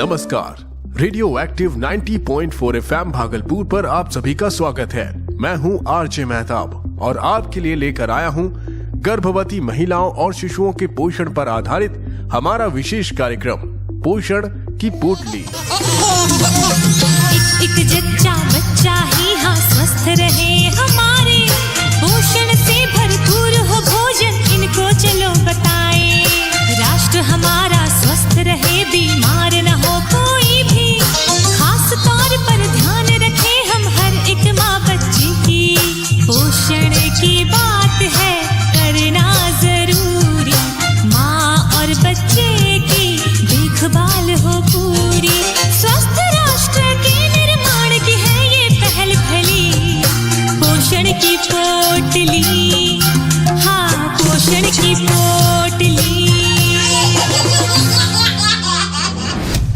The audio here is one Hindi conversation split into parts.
नमस्कार, रेडियो एक्टिव 90.4 FM भागलपुर पर आप सभी का स्वागत है। मैं हूं आरजे मेहताब और आपके लिए लेकर आया हूं गर्भवती महिलाओं और शिशुओं के पोषण पर आधारित हमारा विशेष कार्यक्रम पोषण की पोटली। एक जच्चा बच्चा ही हाँ स्वस्थ रहे हमारे, पोषण से भरपूर हो भोजन इनको चलो बताएं। राष्ट्र हमारा स्वस्थ रहे, बीमार न हो कोई भी, खास तौर पर ध्यान रखें हम हर एक माँ बच्चे की। पोषण की बात है करना जरूरी, माँ और बच्चे की देखभाल हो पूरी। स्वस्थ राष्ट्र के निर्माण की है ये पहल भली, पोषण की पोटली, हाँ पोषण की पोटली।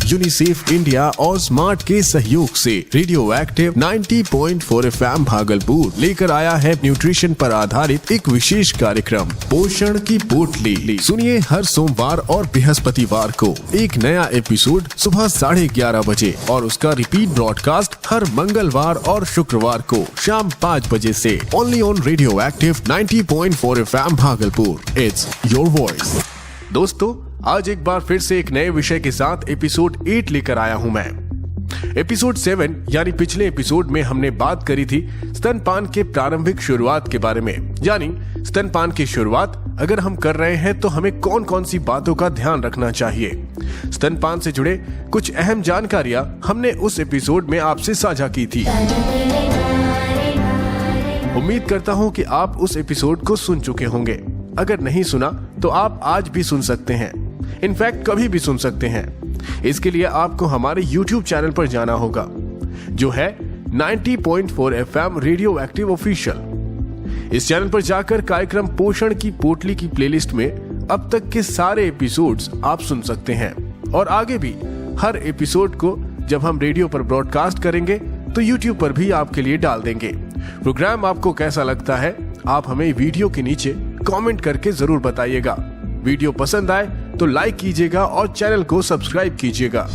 यूनिसेफ इंडिया और स्मार्ट के सहयोग से रेडियो एक्टिव 90.4 FM भागलपुर लेकर आया है न्यूट्रिशन पर आधारित एक विशेष कार्यक्रम पोषण की पोटली। सुनिए हर सोमवार और बृहस्पतिवार को एक नया एपिसोड सुबह 11:30 बजे और उसका रिपीट ब्रॉडकास्ट हर मंगलवार और शुक्रवार को शाम 5 बजे से only on radio active 90.4 FM Bhagalpur. It's your voice. दोस्तों, आज एक बार फिर से एक नए विषय के साथ एपिसोड 8 लेकर आया हूं मैं। एपिसोड 7 यानी पिछले एपिसोड में हमने बात करी थी स्तनपान के प्रारंभिक शुरुआत के बारे में, यानी स्तनपान की शुरुआत अगर हम कर रहे हैं तो हमें कौन कौन सी बातों का ध्यान रखना चाहिए। स्तनपान से जुड़े कुछ अहम जानकारियां हमने उस एपिसोड में आपसे साझा की थी। उम्मीद करता हूं कि आप उस एपिसोड को सुन चुके होंगे। अगर नहीं सुना तो आप आज भी सुन सकते हैं, इनफैक्ट कभी भी सुन सकते हैं। इसके लिए आपको हमारे YouTube चैनल पर जाना होगा जो है 90.4 FM रेडियो एक्टिव ऑफिशियल। इस चैनल पर जाकर कार्यक्रम पोषण की पोटली की प्लेलिस्ट में अब तक के सारे एपिसोड्स आप सुन सकते हैं और आगे भी हर एपिसोड को जब हम रेडियो पर ब्रॉडकास्ट करेंगे तो YouTube पर भी आपके लिए डाल देंगे। प्रोग्राम आपको कैसा लगता है आप हमें वीडियो के नीचे कमेंट करके जरूर बताइएगा। वीडियो पसंद आए तो लाइक कीजिएगा और चैनल को सब्सक्राइब कीजिएगा।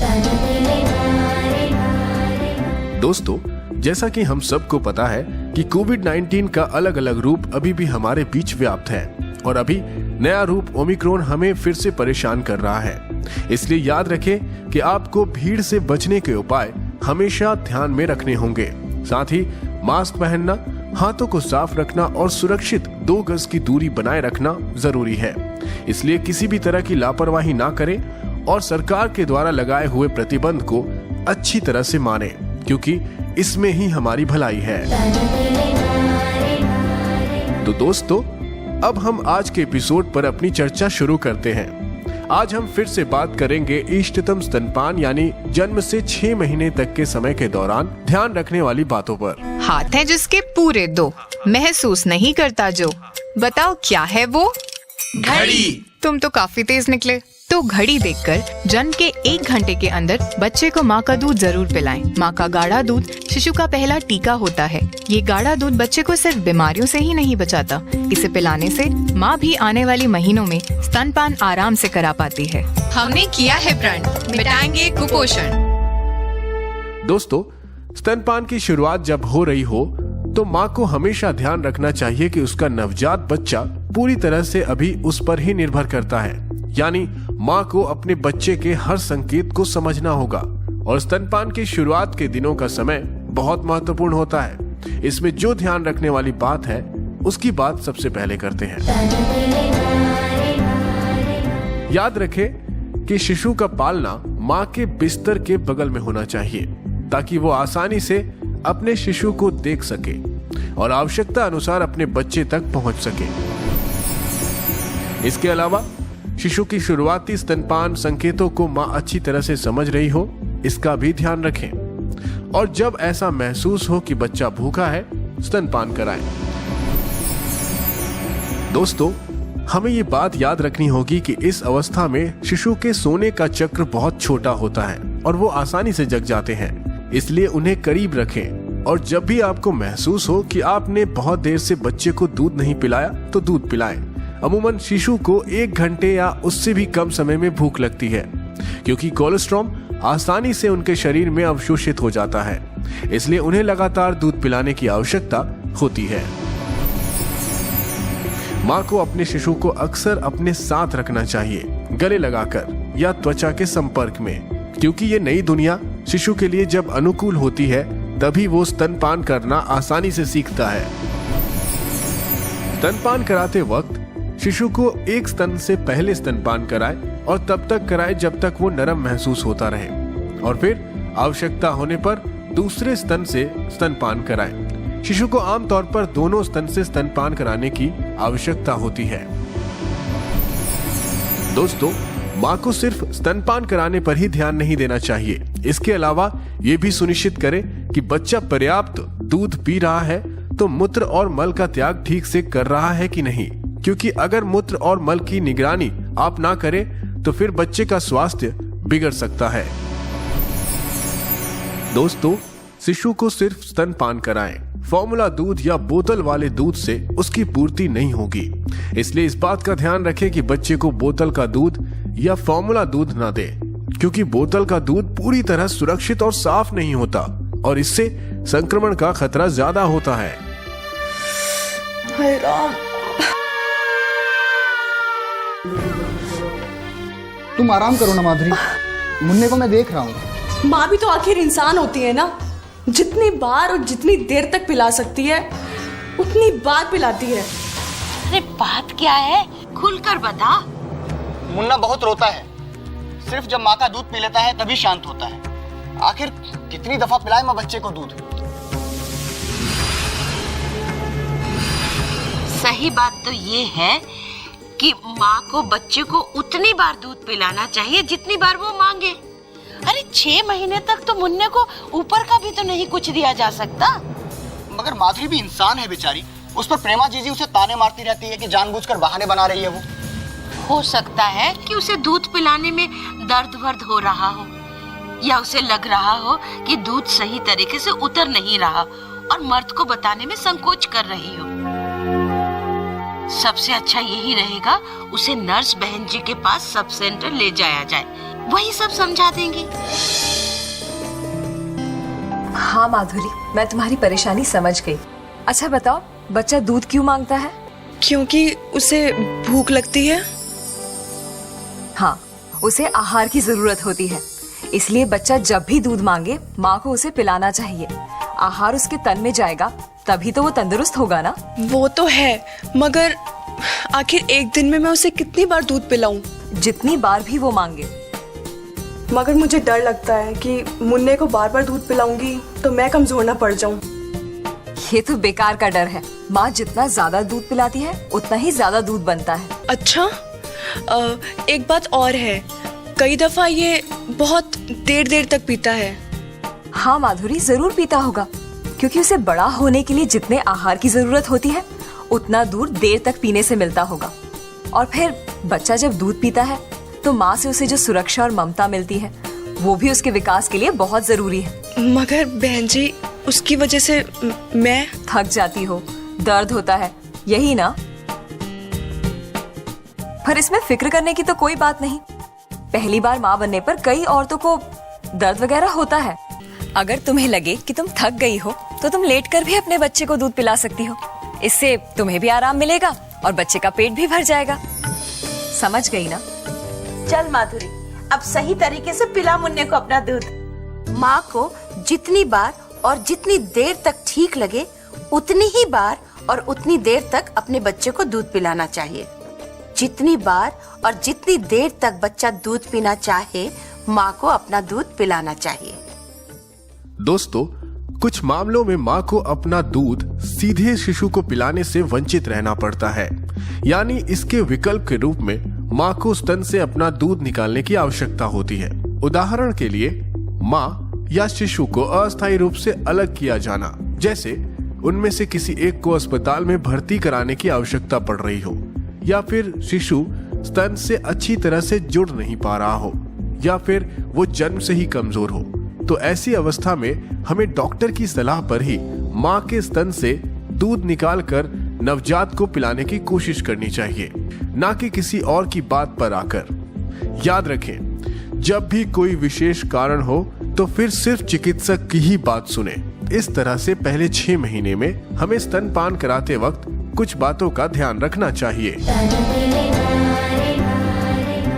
दोस्तों, जैसा कि हम सबको पता है कि कोविड-19 का अलग अलग रूप अभी भी हमारे बीच व्याप्त है और अभी नया रूप ओमिक्रॉन हमें फिर से परेशान कर रहा है। इसलिए याद रखें कि आपको भीड़ से बचने के उपाय हमेशा ध्यान में रखने होंगे। साथ ही मास्क पहनना, हाथों को साफ रखना और सुरक्षित 2 गज की दूरी बनाए रखना जरूरी है। इसलिए किसी भी तरह की लापरवाही ना करें और सरकार के द्वारा लगाए हुए प्रतिबंध को अच्छी तरह से मानें, क्योंकि इसमें ही हमारी भलाई है। तो दोस्तों, अब हम आज के एपिसोड पर अपनी चर्चा शुरू करते हैं। आज हम फिर से बात करेंगे इष्टतम स्तनपान यानी जन्म से 6 महीने तक के समय के दौरान ध्यान रखने वाली बातों पर। हाथ हैं जिसके पूरे 2, महसूस नहीं करता जो, बताओ क्या है वो? घड़ी। तुम तो काफी तेज निकले। तो घड़ी देखकर जन्म के 1 घंटे के अंदर बच्चे को माँ का दूध जरूर पिलाएं। माँ का गाढ़ा दूध शिशु का पहला टीका होता है। ये गाढ़ा दूध बच्चे को सिर्फ बीमारियों से ही नहीं बचाता, इसे पिलाने से माँ भी आने वाले महीनों में स्तनपान आराम से करा पाती है। हमने किया है प्रण, मिटाएंगे कुपोषण। दोस्तों, स्तनपान की शुरुआत जब हो रही हो तो माँ को हमेशा ध्यान रखना चाहिए कि उसका नवजात बच्चा पूरी तरह से अभी उस पर ही निर्भर करता है, यानी माँ को अपने बच्चे के हर संकेत को समझना होगा और स्तनपान की शुरुआत के दिनों का समय बहुत महत्वपूर्ण होता है। इसमें जो ध्यान रखने वाली बात है उसकी बात सबसे पहले करते हैं। याद रखें कि शिशु का पालना माँ के बिस्तर के बगल में होना चाहिए ताकि वो आसानी से अपने शिशु को देख सके और आवश्यकता अनुसार अपने बच्चे तक पहुंच सके। इसके अलावा शिशु की शुरुआती स्तनपान संकेतों को मां अच्छी तरह से समझ रही हो, इसका भी ध्यान रखें और जब ऐसा महसूस हो कि बच्चा भूखा है, स्तनपान कराएं। दोस्तों, हमें ये बात याद रखनी होगी कि इस अवस्था में शिशु के सोने का चक्र बहुत छोटा होता है और वो आसानी से जग जाते हैं, इसलिए उन्हें करीब रखें और जब भी आपको महसूस हो कि आपने बहुत देर से बच्चे को दूध नहीं पिलाया तो दूध पिलाएं। अमूमन शिशु को 1 घंटे या उससे भी कम समय में भूख लगती है, क्योंकि कोलोस्ट्रॉम आसानी से उनके शरीर में अवशोषित हो जाता है, इसलिए उन्हें लगातार दूध पिलाने की आवश्यकता होती है। माँ को अपने शिशु को अक्सर अपने साथ रखना चाहिए, गले लगाकर या त्वचा के संपर्क में, क्योंकि ये नई दुनिया शिशु के लिए जब अनुकूल होती है तभी वो स्तनपान करना आसानी से सीखता है। स्तनपान कराते वक्त शिशु को एक स्तन से पहले स्तनपान कराए और तब तक कराए जब तक वो नरम महसूस होता रहे, और फिर आवश्यकता होने पर दूसरे स्तन से स्तनपान कराए। शिशु को आमतौर पर दोनों स्तन से स्तनपान कराने की आवश्यकता होती है। दोस्तों, माँ को सिर्फ स्तनपान कराने पर ही ध्यान नहीं देना चाहिए। इसके अलावा ये भी सुनिश्चित करें कि बच्चा पर्याप्त दूध पी रहा है तो मूत्र और मल का त्याग ठीक से कर रहा है कि नहीं, क्योंकि अगर मूत्र और मल की निगरानी आप ना करें तो फिर बच्चे का स्वास्थ्य बिगड़ सकता है। दोस्तों, शिशु को सिर्फ स्तनपान कराएं। फॉर्मूला दूध या बोतल वाले दूध से उसकी पूर्ति नहीं होगी, इसलिए इस बात का ध्यान रखें कि बच्चे को बोतल का दूध या फॉर्मूला दूध ना दें, क्योंकि बोतल का दूध पूरी तरह सुरक्षित और साफ नहीं होता और इससे संक्रमण का खतरा ज्यादा होता है। हाय राम। तुम आराम करो ना माधुरी, मुन्ने को मैं देख रहा हूँ। माँ भी तो आखिर इंसान होती है ना, जितनी बार और जितनी देर तक पिला सकती है उतनी बार पिलाती है। अरे बात क्या है, खुलकर बता। मुन्ना बहुत रोता है, सिर्फ जब माँ का दूध पी लेता है तभी शांत होता है। आखिर कितनी दफा पिलाए मैं बच्चे को दूध। सही बात तो ये है कि माँ को बच्चे को उतनी बार दूध पिलाना चाहिए जितनी बार वो मांगे। अरे 6 महीने तक तो मुन्ने को ऊपर का भी तो नहीं कुछ दिया जा सकता। मगर माधुरी भी इंसान है बेचारी, उस पर प्रेमा जीजी उसे ताने मारती रहती है कि जानबूझकर बहाने बना रही है वो। हो सकता है कि उसे दूध पिलाने में दर्द वर्द हो रहा हो, या उसे लग रहा हो कि दूध सही तरीके से उतर नहीं रहा और मर्द को बताने में संकोच कर रही हो। सबसे अच्छा यही रहेगा उसे नर्स बहन जी के पास सब सेंटर ले जाया जाए, वही सब समझा देंगी। हाँ माधुरी, मैं तुम्हारी परेशानी समझ गई। अच्छा बताओ, बच्चा दूध क्यों मांगता है? क्योंकि उसे भूख लगती है। हाँ, उसे आहार की जरूरत होती है, इसलिए बच्चा जब भी दूध मांगे माँ को उसे पिलाना चाहिए। आहार उसके तन में जाएगा तभी तो वो तंदुरुस्त होगा ना। वो तो है, मगर आखिर एक दिन में मैं उसे कितनी बार दूध पिलाऊं? जितनी बार भी वो मांगे। मगर मुझे डर लगता है कि मुन्ने को बार बार दूध पिलाऊंगी तो मैं कमजोर ना पड़ जाऊं। ये तो बेकार का डर है। माँ जितना ज्यादा दूध पिलाती है उतना ही ज्यादा दूध बनता है। अच्छा, एक बात और है, कई दफा ये बहुत देर तक पीता है। हाँ माधुरी, जरूर पीता होगा, क्योंकि उसे बड़ा होने के लिए जितने आहार की जरूरत होती है उतना दूध देर तक पीने से मिलता होगा। और फिर बच्चा जब दूध पीता है तो माँ से उसे जो सुरक्षा और ममता मिलती है वो भी उसके विकास के लिए बहुत जरूरी है। मगर बहन जी, उसकी वजह से मैं थक जाती हो, दर्द होता है, यही ना? पर इसमें फिक्र करने की तो कोई बात नहीं। पहली बार माँ बनने पर कई औरतों को दर्द वगैरह होता है। अगर तुम्हें लगे कि तुम थक गई हो तो तुम लेटकर भी अपने बच्चे को दूध पिला सकती हो। इससे तुम्हें भी आराम मिलेगा और बच्चे का पेट भी भर जाएगा। समझ गई ना? चल माधुरी, अब सही तरीके से पिला मुन्ने को अपना दूध। माँ को जितनी बार और जितनी देर तक ठीक लगे उतनी ही बार और उतनी देर तक अपने बच्चे को दूध पिलाना चाहिए। जितनी बार और जितनी देर तक बच्चा दूध पीना चाहे, माँ को अपना दूध पिलाना चाहिए। दोस्तों, कुछ मामलों में माँ को अपना दूध सीधे शिशु को पिलाने से वंचित रहना पड़ता है, यानी इसके विकल्प के रूप में माँ को स्तन से अपना दूध निकालने की आवश्यकता होती है। उदाहरण के लिए, माँ या शिशु को अस्थायी रूप से अलग किया जाना, जैसे उनमें से किसी एक को अस्पताल में भर्ती कराने की आवश्यकता पड़ रही हो, या फिर शिशु स्तन से अच्छी तरह से जुड़ नहीं पा रहा हो, या फिर वो जन्म से ही कमजोर हो। तो ऐसी अवस्था में हमें डॉक्टर की सलाह पर ही माँ के स्तन से दूध निकालकर नवजात को पिलाने की कोशिश करनी चाहिए, ना कि किसी और की बात पर आकर। याद रखें, जब भी कोई विशेष कारण हो तो फिर सिर्फ चिकित्सक की ही बात सुने। इस तरह से पहले 6 महीने में हमें स्तनपान कराते वक्त कुछ बातों का ध्यान रखना चाहिए।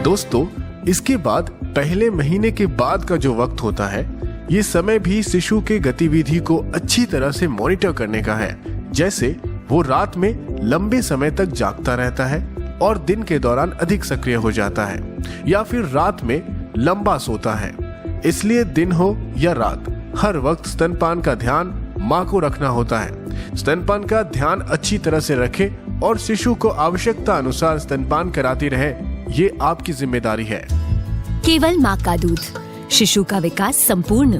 दोस्तों, इसके बाद पहले महीने के बाद का जो वक्त होता है, ये समय भी शिशु के गतिविधि को अच्छी तरह से मॉनिटर करने का है। जैसे वो रात में लंबे समय तक जागता रहता है और दिन के दौरान अधिक सक्रिय हो जाता है, या फिर रात में लंबा सोता है। इसलिए दिन हो या रात, हर वक्त स्तनपान का ध्यान माँ को रखना होता है। स्तनपान का ध्यान अच्छी तरह से रखें और शिशु को आवश्यकता अनुसार स्तनपान कराती रहे, ये आपकी जिम्मेदारी है। केवल माँ का दूध, शिशु का विकास संपूर्ण।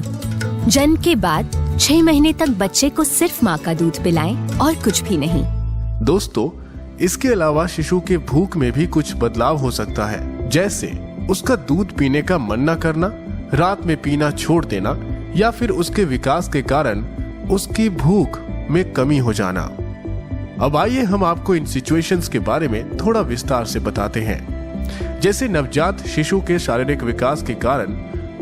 जन्म के बाद 6 महीने तक बच्चे को सिर्फ माँ का दूध पिलाएं और कुछ भी नहीं। दोस्तों, इसके अलावा शिशु के भूख में भी कुछ बदलाव हो सकता है, जैसे उसका दूध पीने का मन न करना, रात में पीना छोड़ देना, या फिर उसके विकास के कारण उसकी भूख में कमी हो जाना। अब आइए हम आपको इन सिचुएशंस के बारे में थोड़ा विस्तार से बताते हैं। जैसे नवजात शिशु के शारीरिक विकास के कारण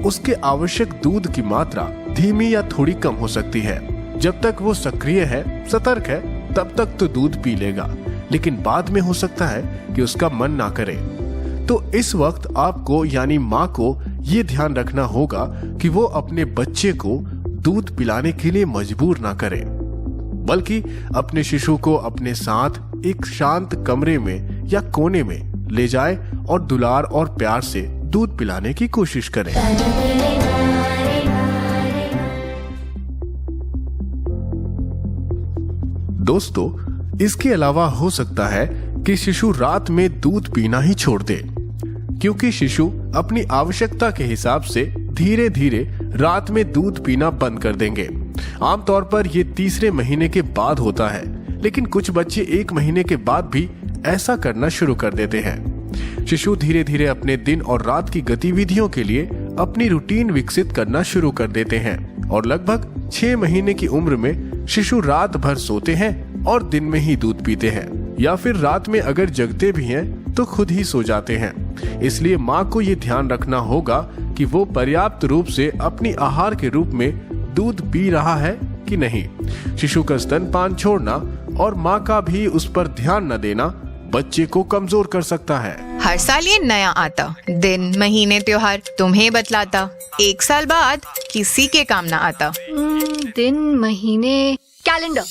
उसके आवश्यक दूध की मात्रा धीमी या थोड़ी कम हो सकती है। जब तक वो सक्रिय है, सतर्क है, तब तक तो दूध पी लेगा, लेकिन बाद में हो सकता है कि उसका मन ना करे। तो इस वक्त आपको यानी माँ को ये ध्यान रखना होगा कि वो अपने बच्चे को दूध पिलाने के लिए मजबूर ना करे, बल्कि अपने शिशु को अपने साथ एक शांत कमरे में या कोने में ले जाए और दुलार और प्यार से दूध पिलाने की कोशिश करें। दोस्तों, इसके अलावा हो सकता है कि शिशु रात में दूध पीना ही छोड़ दे, क्योंकि शिशु अपनी आवश्यकता के हिसाब से धीरे धीरे रात में दूध पीना बंद कर देंगे। आमतौर पर ये तीसरे महीने के बाद होता है, लेकिन कुछ बच्चे 1 महीने के बाद भी ऐसा करना शुरू कर देते हैं। शिशु धीरे धीरे अपने दिन और रात की गतिविधियों के लिए अपनी रूटीन विकसित करना शुरू कर देते हैं और लगभग 6 महीने की उम्र में शिशु रात भर सोते हैं और दिन में ही दूध पीते हैं, या फिर रात में अगर जगते भी हैं तो खुद ही सो जाते हैं। इसलिए माँ को ये ध्यान रखना होगा कि वो पर्याप्त रूप से अपनी आहार के रूप में दूध पी रहा है कि नहीं। शिशु का स्तनपान छोड़ना और माँ का भी उस पर ध्यान न देना बच्चे को कमजोर कर सकता है। हर साल ये नया आता, दिन, महीने, त्योहार तुम्हें बतलाता। 1 साल बाद किसी के काम ना आता। दिन, महीने, कैलेंडर।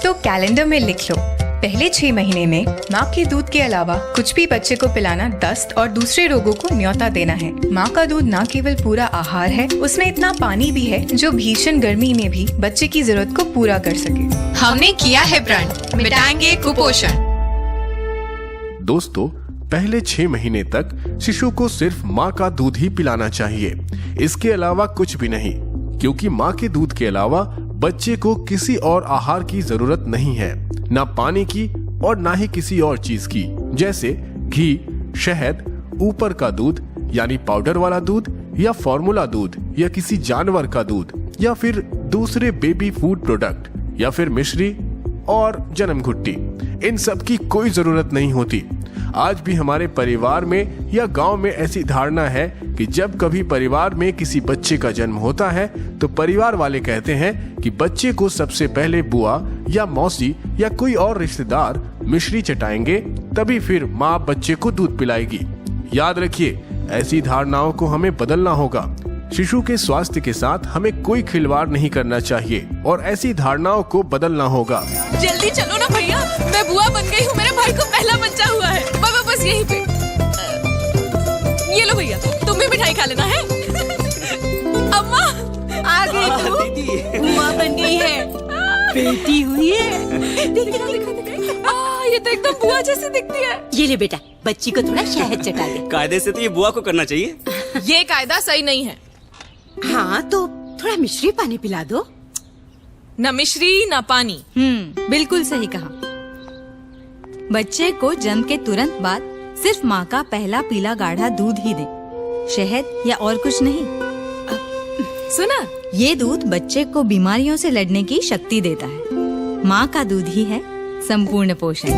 तो कैलेंडर में लिख लो, पहले 6 महीने में माँ के दूध के अलावा कुछ भी बच्चे को पिलाना दस्त और दूसरे रोगों को न्योता देना है। माँ का दूध न केवल पूरा आहार है, उसमें इतना पानी भी है जो भीषण गर्मी में भी बच्चे की जरूरत को पूरा कर सके। हमने किया है प्रण, मिटाएंगे कुपोषण। दोस्तों, पहले 6 महीने तक शिशु को सिर्फ माँ का दूध ही पिलाना चाहिए, इसके अलावा कुछ भी नहीं, क्योंकि माँ के दूध के अलावा बच्चे को किसी और आहार की जरूरत नहीं है, ना पानी की और ना ही किसी और चीज की, जैसे घी, शहद, ऊपर का दूध यानी पाउडर वाला दूध, या फॉर्मूला दूध, या किसी जानवर का दूध, या फिर दूसरे बेबी फूड प्रोडक्ट, या फिर मिश्री और जन्म घुट्टी। इन सब की कोई जरूरत नहीं होती। आज भी हमारे परिवार में या गांव में ऐसी धारणा है कि जब कभी परिवार में किसी बच्चे का जन्म होता है तो परिवार वाले कहते हैं कि बच्चे को सबसे पहले बुआ या मौसी या कोई और रिश्तेदार मिश्री चटाएंगे, तभी फिर माँ बच्चे को दूध पिलाएगी। याद रखिए, ऐसी धारणाओं को हमें बदलना होगा। शिशु के स्वास्थ्य के साथ हमें कोई खिलवाड़ नहीं करना चाहिए और ऐसी धारणाओं को बदलना होगा। जल्दी चलो ना भैया, मैं बुआ बन गई हूँ, मेरे भाई को पहला बच्चा हुआ है। बाबा बस यहीं पे। ये लो भैया, तुम भी मिठाई खा लेना है। अम्मा आ गई तू, बुआ बन गई है, बेटी हुई है। ये तो एकदम बुआ जैसी दिखती है। ये ले बेटा, बच्ची को थोड़ा शहद चटा दे। कायदे से तो ये बुआ को करना चाहिए। ये कायदा सही नहीं है। हाँ तो थोड़ा मिश्री पानी पिला दो। न मिश्री न पानी। बिल्कुल सही कहा। बच्चे को जन्म के तुरंत बाद सिर्फ माँ का पहला पीला गाढ़ा दूध ही दे, शहद या और कुछ नहीं। सुना, ये दूध बच्चे को बीमारियों से लड़ने की शक्ति देता है। माँ का दूध ही है संपूर्ण पोषण।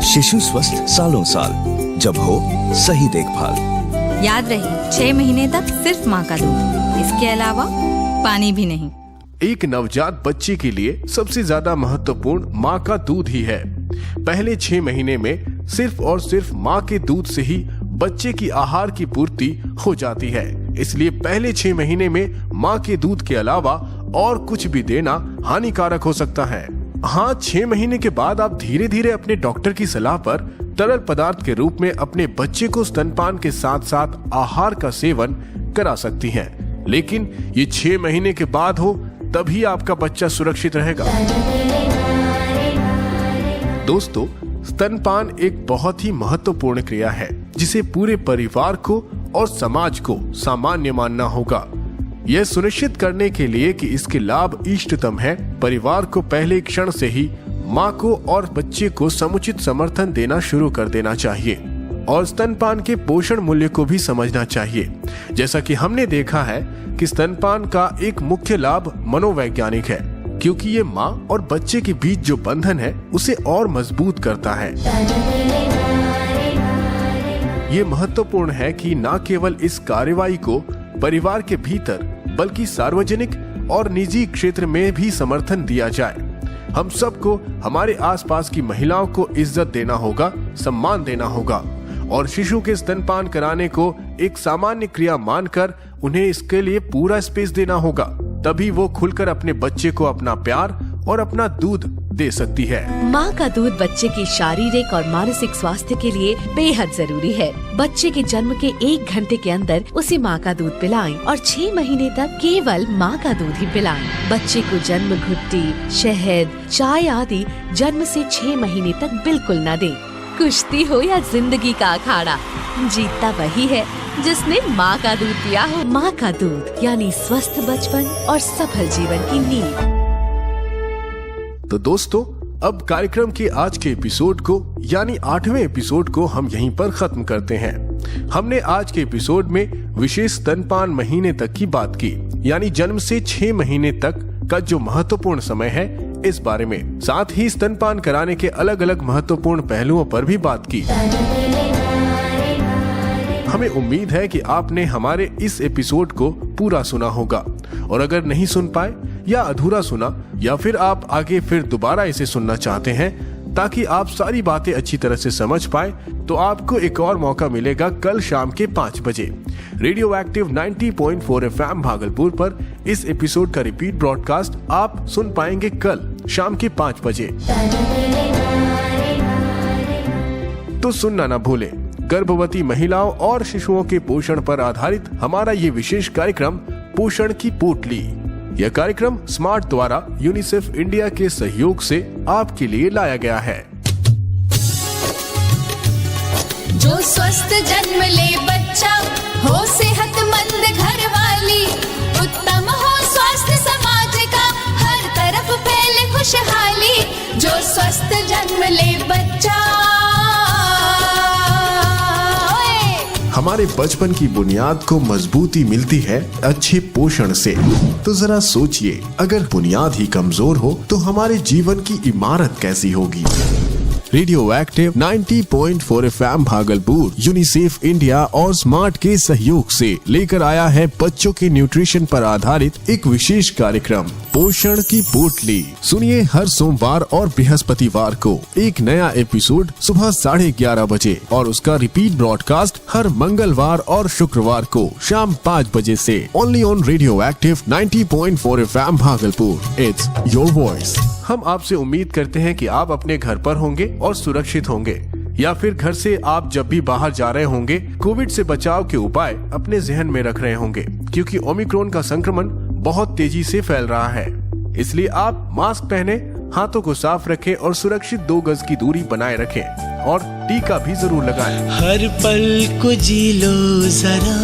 शिशु स्वस्थ सालों साल, जब हो सही देखभाल। याद रहे 6 महीने तक सिर्फ माँ का दूध, इसके अलावा पानी भी नहीं। एक नवजात बच्चे के लिए सबसे ज्यादा महत्वपूर्ण माँ का दूध ही है। पहले 6 महीने में सिर्फ और सिर्फ माँ के दूध से ही बच्चे की आहार की पूर्ति हो जाती है। इसलिए पहले 6 महीने में माँ के दूध के अलावा और कुछ भी देना हानिकारक हो सकता है। हाँ, 6 महीने के बाद आप धीरे धीरे अपने डॉक्टर की सलाह पर तरल पदार्थ के रूप में अपने बच्चे को स्तनपान के साथ साथ आहार का सेवन करा सकती हैं। लेकिन ये 6 महीने के बाद हो तभी आपका बच्चा सुरक्षित रहेगा। दोस्तों, स्तनपान एक बहुत ही महत्वपूर्ण क्रिया है जिसे पूरे परिवार को और समाज को सामान्य मानना होगा। यह सुनिश्चित करने के लिए कि इसके लाभ इष्टतम है, परिवार को पहले क्षण से ही माँ को और बच्चे को समुचित समर्थन देना शुरू कर देना चाहिए और स्तनपान के पोषण मूल्य को भी समझना चाहिए। जैसा कि हमने देखा है कि स्तनपान का एक मुख्य लाभ मनोवैज्ञानिक है, क्योंकि ये माँ और बच्चे के बीच जो बंधन है उसे और मजबूत करता है। ये महत्वपूर्ण है कि न केवल इस कार्रवाई को परिवार के भीतर बल्कि सार्वजनिक और निजी क्षेत्र में भी समर्थन दिया जाए। हम सबको हमारे आसपास की महिलाओं को इज्जत देना होगा, सम्मान देना होगा और शिशु के स्तनपान कराने को एक सामान्य क्रिया मानकर उन्हें इसके लिए पूरा स्पेस देना होगा। तभी वो खुलकर अपने बच्चे को अपना प्यार और अपना दूध दे सकती है। माँ का दूध बच्चे की शारीरिक और मानसिक स्वास्थ्य के लिए बेहद जरूरी है। बच्चे के जन्म के 1 घंटे के अंदर उसे माँ का दूध पिलाएं और 6 महीने तक केवल माँ का दूध ही पिलाएं। बच्चे को जन्म घुट्टी, शहद, चाय आदि जन्म से 6 महीने तक बिल्कुल न दें। कुश्ती हो या जिंदगी का अखाड़ा, जीतता वही है जिसने माँ का दूध पिया हो। माँ का दूध यानी स्वस्थ बचपन और सफल जीवन की नींव। तो दोस्तों, अब कार्यक्रम के आज के एपिसोड को यानी 8वें एपिसोड को हम यहीं पर खत्म करते हैं। हमने आज के एपिसोड में विशेष स्तनपान महीने तक की बात की, यानी जन्म से 6 महीने तक का जो महत्वपूर्ण समय है इस बारे में, साथ ही स्तनपान कराने के अलग अलग महत्वपूर्ण पहलुओं पर भी बात की। हमें उम्मीद है कि आपने हमारे इस एपिसोड को पूरा सुना होगा और अगर नहीं सुन पाए या अधूरा सुना या फिर आप आगे फिर दोबारा इसे सुनना चाहते हैं ताकि आप सारी बातें अच्छी तरह से समझ पाए, तो आपको एक और मौका मिलेगा कल शाम के 5 बजे रेडियो एक्टिव 90.4 FM भागलपुर पर। इस एपिसोड का रिपीट ब्रॉडकास्ट आप सुन पाएंगे कल शाम के 5 बजे। तो सुनना ना भूलें, गर्भवती महिलाओं और शिशुओं के पोषण पर आधारित हमारा ये विशेष कार्यक्रम पोषण की पोटली। यह कार्यक्रम स्मार्ट द्वारा यूनिसेफ इंडिया के सहयोग से आपके लिए लाया गया है। जो स्वस्थ जन्म ले बच्चा हो, सेहतमंद घर वाली, उत्तम हो स्वास्थ्य समाज का, हर तरफ फैले खुशहाली। जो स्वस्थ जन्म ले बच्चा, हमारे बचपन की बुनियाद को मजबूती मिलती है अच्छे पोषण से। तो जरा सोचिए, अगर बुनियाद ही कमजोर हो तो हमारे जीवन की इमारत कैसी होगी। Radio active 90.4 FM Bhagalpur UNICEF India और स्मार्ट के सहयोग से लेकर आया है बच्चों के न्यूट्रिशन पर आधारित एक विशेष कार्यक्रम पोषण की पोटली। सुनिए हर सोमवार और बृहस्पतिवार को एक नया एपिसोड सुबह 11:30 बजे और उसका रिपीट ब्रॉडकास्ट हर मंगलवार और शुक्रवार को शाम 5 बजे से only on radio active 90.4 FM Bhagalpur. It's your voice. हम आपसे उम्मीद करते हैं कि आप अपने घर पर होंगे और सुरक्षित होंगे, या फिर घर से आप जब भी बाहर जा रहे होंगे कोविड से बचाव के उपाय अपने जहन में रख रहे होंगे, क्योंकि ओमिक्रॉन का संक्रमण बहुत तेजी से फैल रहा है। इसलिए आप मास्क पहने, हाथों को साफ रखें और सुरक्षित 2 गज की दूरी बनाए रखें और टीका भी जरूर लगाएं। हर पल को जी लो जरा,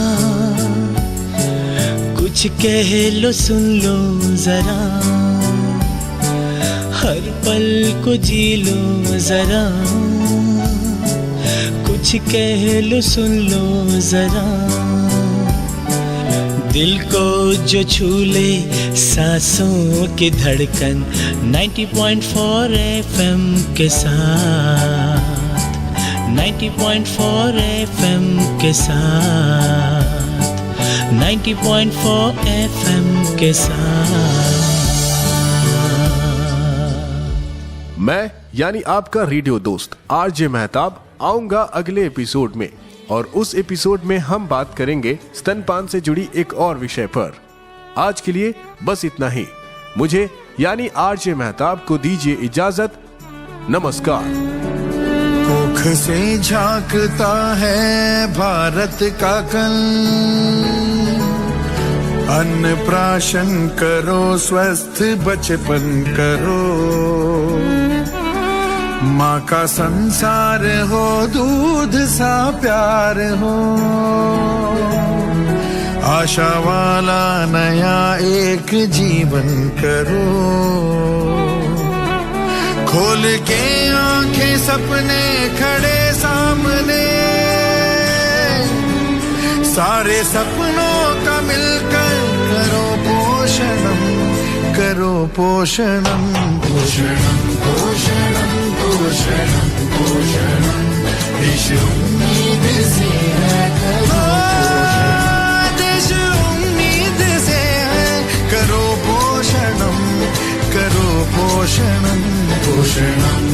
कुछ कह लो सुन लो जरा, हर पल को जी लो जरा, कुछ कह लो सुन लो जरा, दिल को जो छू ले सांसों की धड़कन 90.4 FM के साथ 90.4 FM के साथ 90.4 FM के साथ। मैं यानी आपका रेडियो दोस्त आरजे मेहताब आऊंगा अगले एपिसोड में, और उस एपिसोड में हम बात करेंगे स्तनपान से जुड़ी एक और विषय पर। आज के लिए बस इतना ही। मुझे यानी आरजे मेहताब को दीजिए इजाजत। नमस्कार। मुख से झांकता है भारत का कल, अन्न प्राशन करो, स्वस्थ बचपन करो। माँ का संसार हो, दूध सा प्यार हो, आशा वाला नया एक जीवन करो। खोल के आंखें सपने खड़े सामने, सारे सपनों का मिलकर करो पोषणम, करो पोषणम, पोषणम पोषणम पोषणम पोषणम। देश उम्मीद से है, करो पोषणम, देश उम्मीद से है, करो पोषणम, करो पोषणम, पोषणम।